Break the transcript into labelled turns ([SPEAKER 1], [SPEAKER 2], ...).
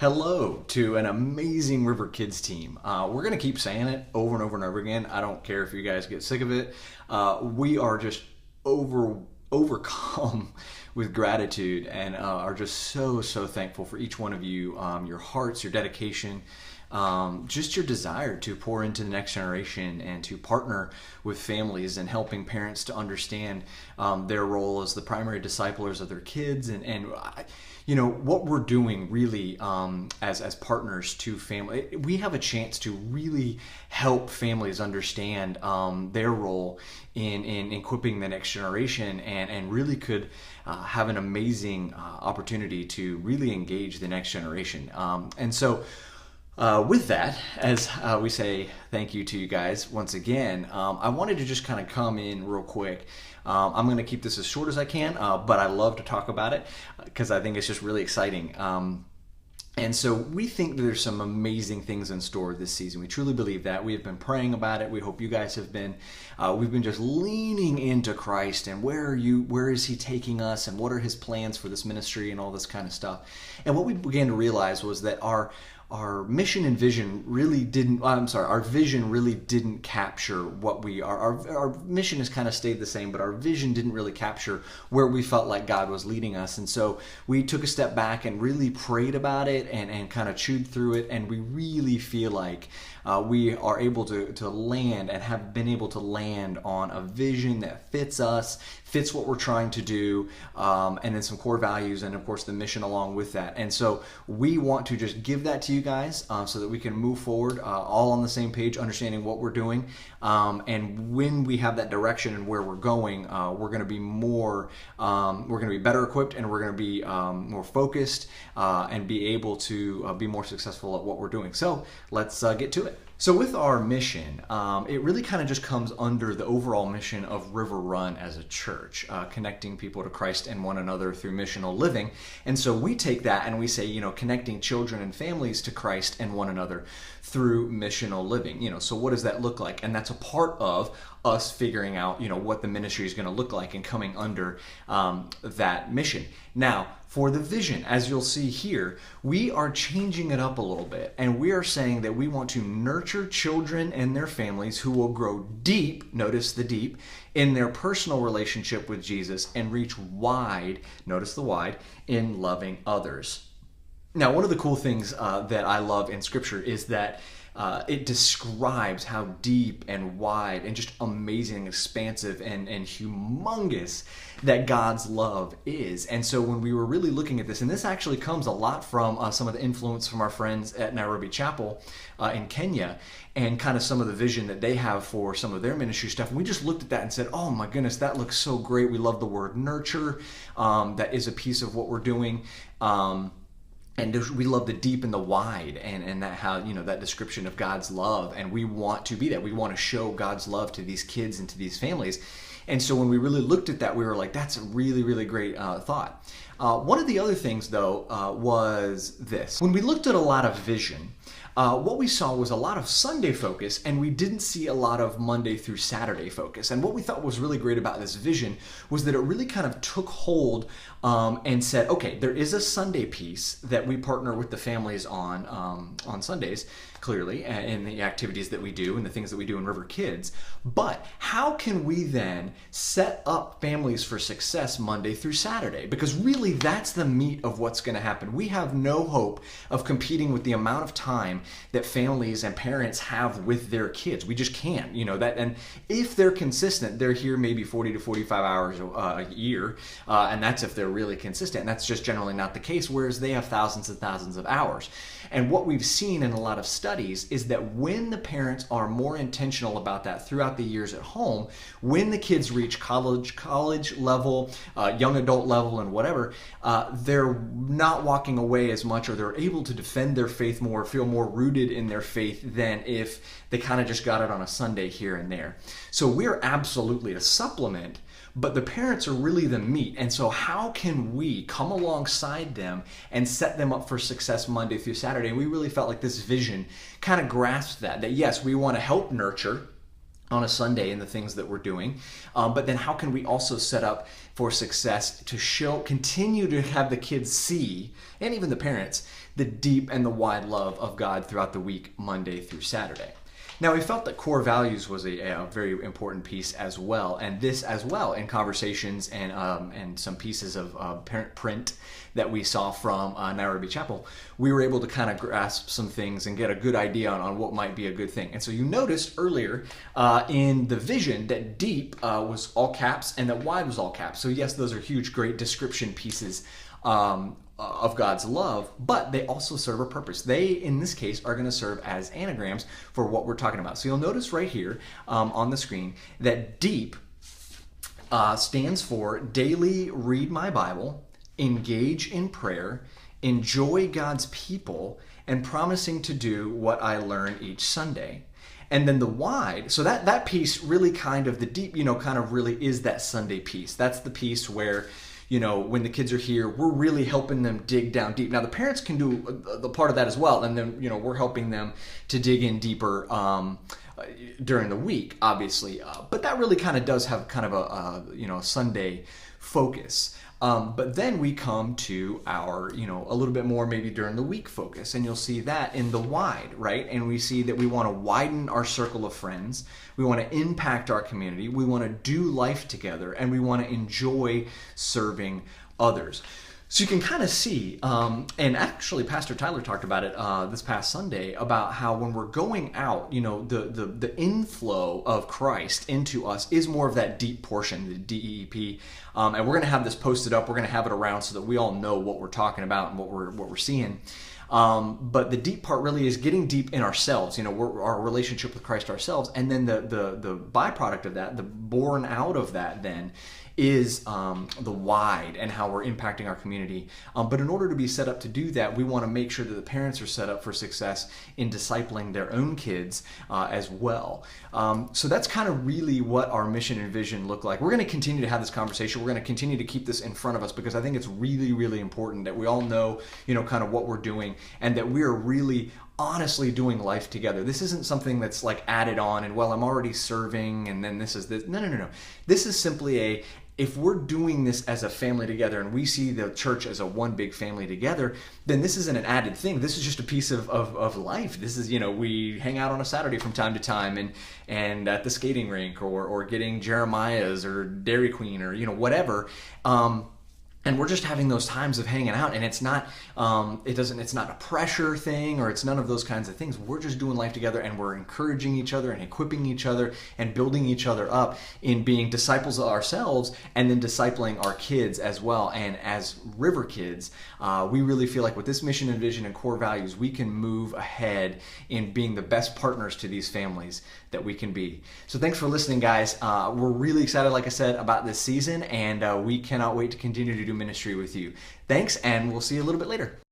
[SPEAKER 1] hello to an amazing River Kids team. We're going to keep saying it over and over and over again. I don't care if you guys get sick of it. We are just overcome with gratitude and are just so thankful for each one of you, your hearts, your dedication, just your desire to pour into the next generation and to partner with families and helping parents to understand their role as the primary disciplers of their kids and you know what we're doing really as partners to family. We have a chance to really help families understand their role in equipping the next generation and really could have an amazing opportunity to really engage the next generation. And so with that, as we say thank you to you guys once again, I wanted to just kind of come in real quick. I'm going to keep this as short as I can, but I love to talk about it because I think it's just really exciting. And so we think that there's some amazing things in store this season. We truly believe that. We have been praying about it. We hope you guys have been. We've been just leaning into Christ and where is He taking us and what are His plans for this ministry and all this kind of stuff. And what we began to realize was that our mission and vision really didn't, our vision really didn't capture what we are. Our mission has kind of stayed the same, but our vision didn't really capture where we felt like God was leading us. And so we took a step back and really prayed about it and kind of chewed through it. And we really feel like we are able to land and have been able to land on a vision that fits us, fits what we're trying to do, and then some core values and of course the mission along with that. And so we want to just give that to you guys so that we can move forward all on the same page, understanding what we're doing. And when we have that direction and where we're going, we're going to be better equipped, and we're going to be more focused and be able to be more successful at what we're doing. So let's get to it. So with our mission, it really kind of just comes under the overall mission of River Run as a church, connecting people to Christ and one another through missional living. And so we take that and we say, connecting children and families to Christ and one another through missional living. So what does that look like? And that's a part of us figuring out, what the ministry is going to look like and coming under that mission. Now, for the vision, as you'll see here, we are changing it up a little bit, and we are saying that we want to nurture children and their families who will grow deep, notice the deep, in their personal relationship with Jesus and reach wide, notice the wide, in loving others. Now, one of the cool things that I love in Scripture is that it describes how deep and wide and just amazing, expansive, and humongous that God's love is. And so when we were really looking at this, and this actually comes a lot from some of the influence from our friends at Nairobi Chapel in Kenya, and kind of some of the vision that they have for some of their ministry stuff. And we just looked at that and said, oh my goodness, that looks so great. We love the word nurture. That is a piece of what we're doing. And we love the deep and the wide and that how, that description of God's love. And we want to be that. We want to show God's love to these kids and to these families. And so when we really looked at that, we were like, that's a really, really great thought. One of the other things, though, was this. When we looked at a lot of vision, what we saw was a lot of Sunday focus, and we didn't see a lot of Monday through Saturday focus. And what we thought was really great about this vision was that it really kind of took hold and said, okay, there is a Sunday piece that we partner with the families on Sundays, clearly, in the activities that we do and the things that we do in River Kids. But how can we then set up families for success Monday through Saturday? Because really, that's the meat of what's going to happen. We have no hope of competing with the amount of time that families and parents have with their kids. We just can't, that. And if they're consistent, they're here maybe 40 to 45 hours a year, and that's if they're really consistent. And that's just generally not the case, whereas they have thousands and thousands of hours. And what we've seen in a lot of studies is that when the parents are more intentional about that throughout the years at home, when the kids reach college level, young adult level, and whatever, they're not walking away as much, or they're able to defend their faith more, feel more rooted in their faith than if they kind of just got it on a Sunday here and there. So we're absolutely a supplement, but the parents are really the meat. And so how can we come alongside them and set them up for success Monday through Saturday? And we really felt like this vision kind of grasped that yes, we want to help nurture, on a Sunday in the things that we're doing. But then how can we also set up for success to continue to have the kids see, and even the parents, the deep and the wide love of God throughout the week, Monday through Saturday. Now, we felt that core values was a very important piece as well, and this as well in conversations and some pieces of parent print that we saw from Nairobi Chapel, we were able to kind of grasp some things and get a good idea on what might be a good thing. And so you noticed earlier in the vision that deep was all caps and that wide was all caps. So yes, those are huge, great description pieces of God's love, but they also serve a purpose. They, in this case, are going to serve as anagrams for what we're talking about. So you'll notice right here on the screen that deep stands for daily read my Bible, engage in prayer, enjoy God's people, and promising to do what I learn each Sunday. And then the wide, so that piece really kind of, the deep, kind of really is that Sunday piece. That's the piece where, when the kids are here, we're really helping them dig down deep. Now, the parents can do the part of that as well, and then, we're helping them to dig in deeper during the week, obviously. But that really kind of does have kind of a Sunday focus. But then we come to our, a little bit more maybe during the week focus, and you'll see that in the wide, right? And we see that we want to widen our circle of friends. We want to impact our community. We want to do life together, and we want to enjoy serving others. So you can kind of see, and actually Pastor Tyler talked about it this past Sunday, about how when we're going out, the inflow of Christ into us is more of that deep portion, the DEEP. And we're going to have this posted up. We're going to have it around so that we all know what we're talking about and what we're seeing. But the deep part really is getting deep in ourselves, our relationship with Christ ourselves. And then the byproduct of that, the born out of that then, is the wide and how we're impacting our community. But in order to be set up to do that, we want to make sure that the parents are set up for success in discipling their own kids as well. So that's kind of really what our mission and vision look like. We're going to continue to have this conversation. We're going to continue to keep this in front of us because I think it's really, really important that we all know, kind of what we're doing and that we are really honestly doing life together. This isn't something that's like added on and, well, I'm already serving and then this is this. No. This is simply if we're doing this as a family together and we see the church as a one big family together, then this isn't an added thing. This is just a piece of life. This is, we hang out on a Saturday from time to time and at the skating rink or getting Jeremiah's or Dairy Queen or, whatever. And we're just having those times of hanging out, and it's not it's not a pressure thing or it's none of those kinds of things. We're just doing life together and we're encouraging each other and equipping each other and building each other up in being disciples of ourselves and then discipling our kids as well. And as River Kids, we really feel like with this mission and vision and core values, we can move ahead in being the best partners to these families that we can be. So thanks for listening, guys. We're really excited, like I said, about this season, and we cannot wait to continue to do ministry with you. Thanks, and we'll see you a little bit later.